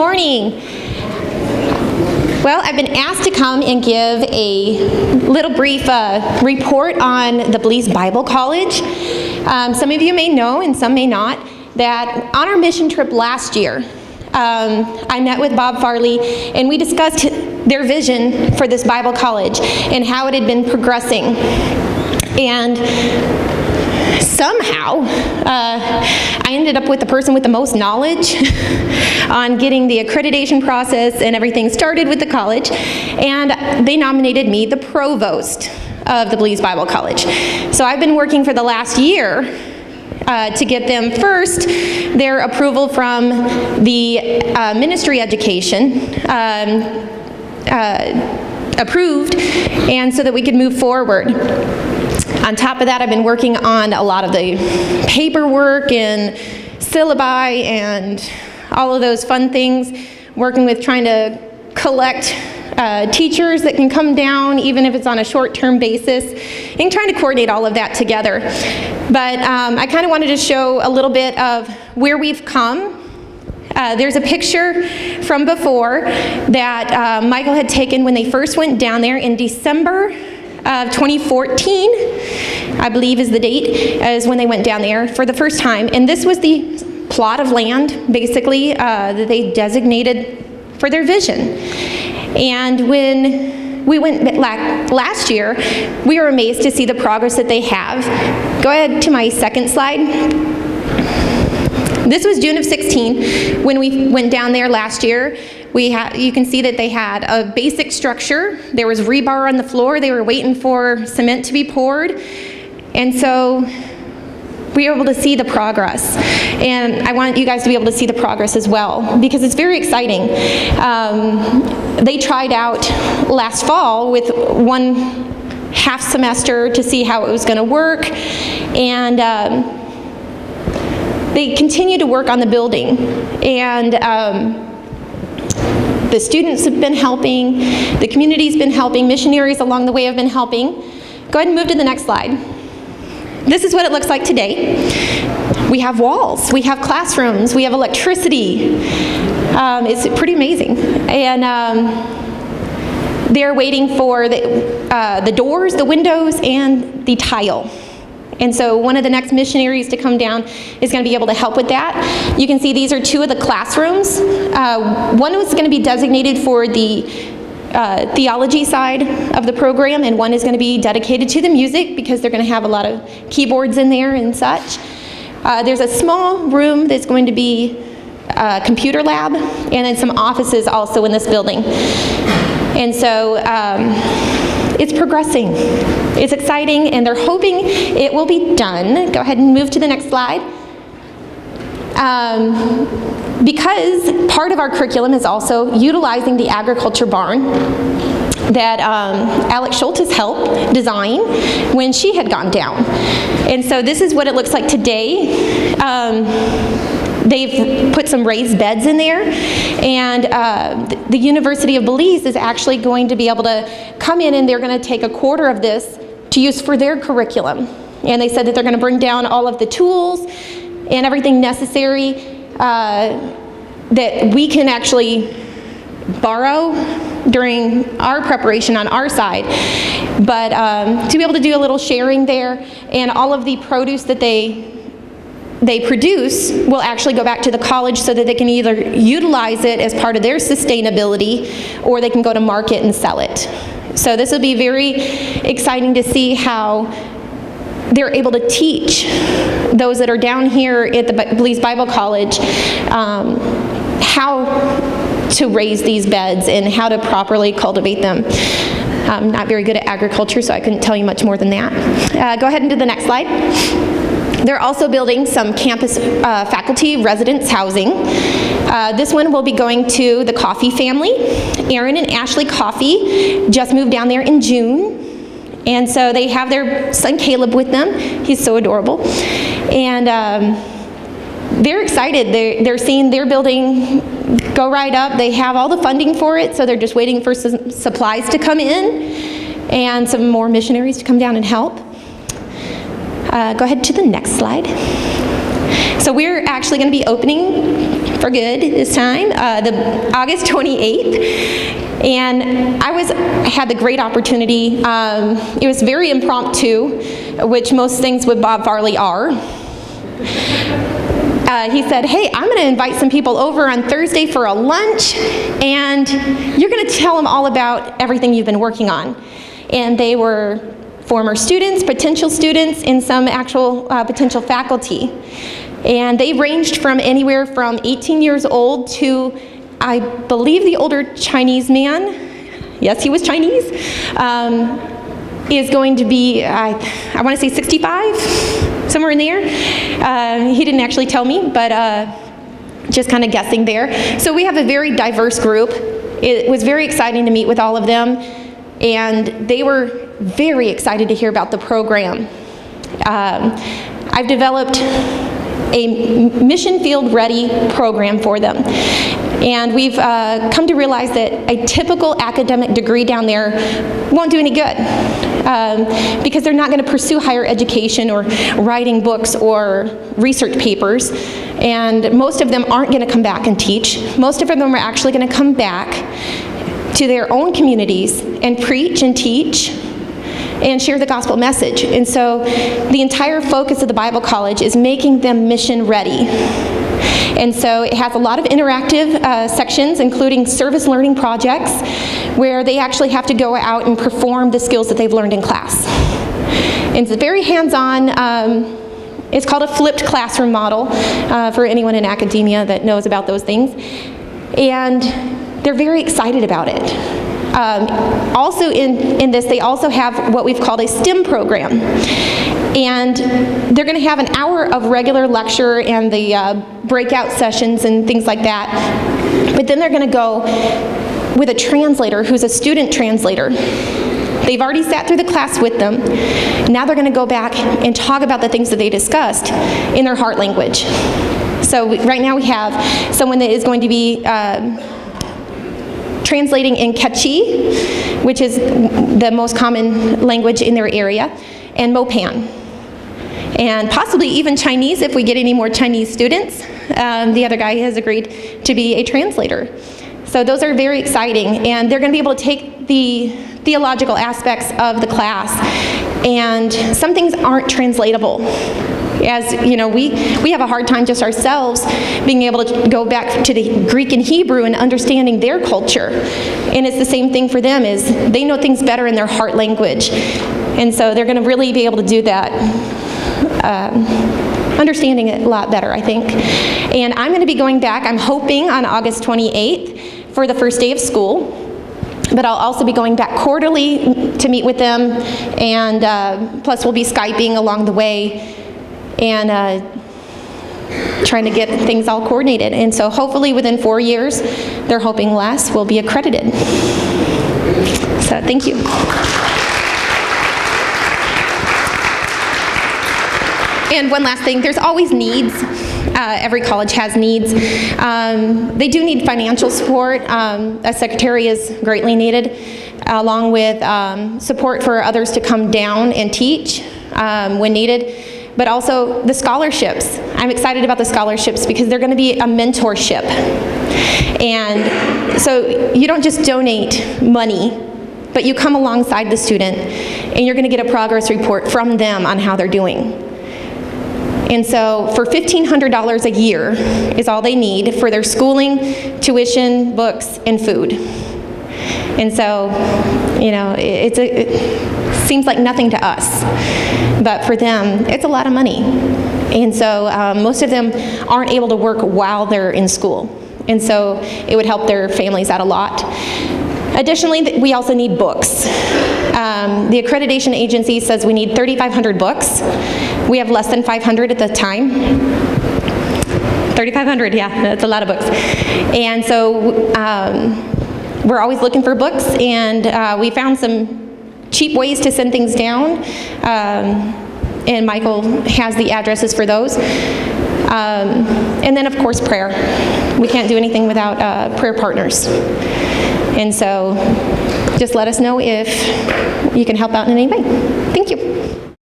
morning. Well, I've been asked to come and give a little brief report on the Belize Bible College. Some of you may know, and some may not, that on our mission trip last year, I met with Bob Farley, and we discussed their vision for this Bible college and how it had been progressing. And somehow, I ended up with the person with the most knowledge on getting the accreditation process and everything started with the college, and they nominated me the provost of the Belize Bible College. So I've been working for the last year to get them first their approval from the ministry education approved, and so that we could move forward. On top of that, I've been working on a lot of the paperwork and syllabi and all of those fun things, working with trying to collect teachers that can come down, even if it's on a short-term basis, and trying to coordinate all of that together. But I kind of wanted to show a little bit of where we've come. There's a picture from before that Michael had taken when they first went down there in December of 2014, I believe is the date, is when they went down there for the first time. And this was the plot of land, basically, that they designated for their vision. And when we went last year, we were amazed to see the progress that they have. Go ahead to my second slide. This was June of 16 when we went down there last year. You can see that they had a basic structure. There was rebar on the floor. They were waiting for cement to be poured. And so we were able to see the progress. And I want you guys to be able to see the progress as well, because it's very exciting. They tried out last fall with one half semester to see how it was going to work. And they continue to work on the building. And the students have been helping, the community's been helping, missionaries along the way have been helping. Go ahead and move to the next slide. This is what it looks like today. We have walls, we have classrooms, we have electricity. It's pretty amazing. And they're waiting for the doors, the windows, and the tile. And so one of the next missionaries to come down is going to be able to help with that. You can see these are two of the classrooms. One was going to be designated for the theology side of the program, and one is going to be dedicated to the music, because they're going to have a lot of keyboards in there and such. There's a small room that's going to be a computer lab, and then some offices also in this building. And so it's progressing. It's exciting, and they're hoping it will be done. Go ahead and move to the next slide. Because part of our curriculum is also utilizing the agriculture barn that Alex Schultes helped design when she had gone down. And so this is what it looks like today. They've put some raised beds in there, and the University of Belize is actually going to be able to come in, and they're going to take a quarter of this to use for their curriculum. And they said that they're going to bring down all of the tools and everything necessary that we can actually borrow during our preparation on our side. But to be able to do a little sharing there, and all of the produce that they produce will actually go back to the college, so that they can either utilize it as part of their sustainability, or they can go to market and sell it. So this will be very exciting to see how they're able to teach those that are down here at the Belize Bible College how to raise these beds and how to properly cultivate them. I'm not very good at agriculture, so I couldn't tell you much more than that. Go ahead and do the next slide. They're also building some campus faculty residence housing. This one will be going to the Coffey family. Aaron and Ashley Coffey just moved down there in June. And so they have their son Caleb with them. He's so adorable. And they're excited. They're seeing their building go right up. They have all the funding for it, so they're just waiting for some supplies to come in and some more missionaries to come down and help. Go ahead to the next slide. So we're actually going to be opening for good this time, the August 28th. And I had the great opportunity. It was very impromptu, which most things with Bob Farley are. He said, hey, I'm going to invite some people over on Thursday for a lunch, and you're going to tell them all about everything you've been working on. And they were former students, potential students, and some actual potential faculty. And they ranged from anywhere from 18 years old to, I believe, the older Chinese man, yes, he was Chinese, is going to be, I want to say 65, somewhere in there. He didn't actually tell me, but just kind of guessing there. So we have a very diverse group. It was very exciting to meet with all of them, and they were very excited to hear about the program. I've developed a mission field ready program for them. And we've come to realize that a typical academic degree down there won't do any good because they're not going to pursue higher education or writing books or research papers. And most of them aren't going to come back and teach. Most of them are actually going to come back to their own communities and preach and teach and share the gospel message. And so the entire focus of the Bible College is making them mission ready. And so it has a lot of interactive sections, including service learning projects, where they actually have to go out and perform the skills that they've learned in class. And it's very hands-on. It's called a flipped classroom model for anyone in academia that knows about those things. And they're very excited about it. Also in this, they also have what we've called a STEM program. And they're going to have an hour of regular lecture and the breakout sessions and things like that. But then they're going to go with a translator who's a student translator. They've already sat through the class with them. Now they're going to go back and talk about the things that they discussed in their heart language. So right now we have someone that is going to be translating in Quechua, which is the most common language in their area, and Mopan. And possibly even Chinese if we get any more Chinese students. The other guy has agreed to be a translator. So those are very exciting, and they're going to be able to take the theological aspects of the class, and some things aren't translatable. As you know, we have a hard time just ourselves being able to go back to the Greek and Hebrew and understanding their culture. And it's the same thing for them, is they know things better in their heart language. And so they're going to really be able to do that, understanding it a lot better, I think. And I'm going to be going back, I'm hoping, on August 28th for the first day of school. But I'll also be going back quarterly to meet with them, and plus we'll be Skyping along the way and trying to get things all coordinated. And so hopefully within 4 years, they're hoping less, we'll be accredited. So thank you. And one last thing, there's always needs. Every college has needs. They do need financial support. A secretary is greatly needed, along with support for others to come down and teach when needed. But also the scholarships. I'm excited about the scholarships because they're going to be a mentorship. And so you don't just donate money, but you come alongside the student and you're going to get a progress report from them on how they're doing. And so for $1,500 a year is all they need for their schooling, tuition, books, and food. And so, you know, it seems like nothing to us, but for them, it's a lot of money. And so most of them aren't able to work while they're in school. And so it would help their families out a lot. Additionally, we also need books. The accreditation agency says we need 3,500 books. We have less than 500 at the time. 3,500, yeah, that's a lot of books. And so we're always looking for books, and we found some cheap ways to send things down, and Michael has the addresses for those. And then, of course, prayer. We can't do anything without prayer partners. And so just let us know if you can help out in any way. Thank you.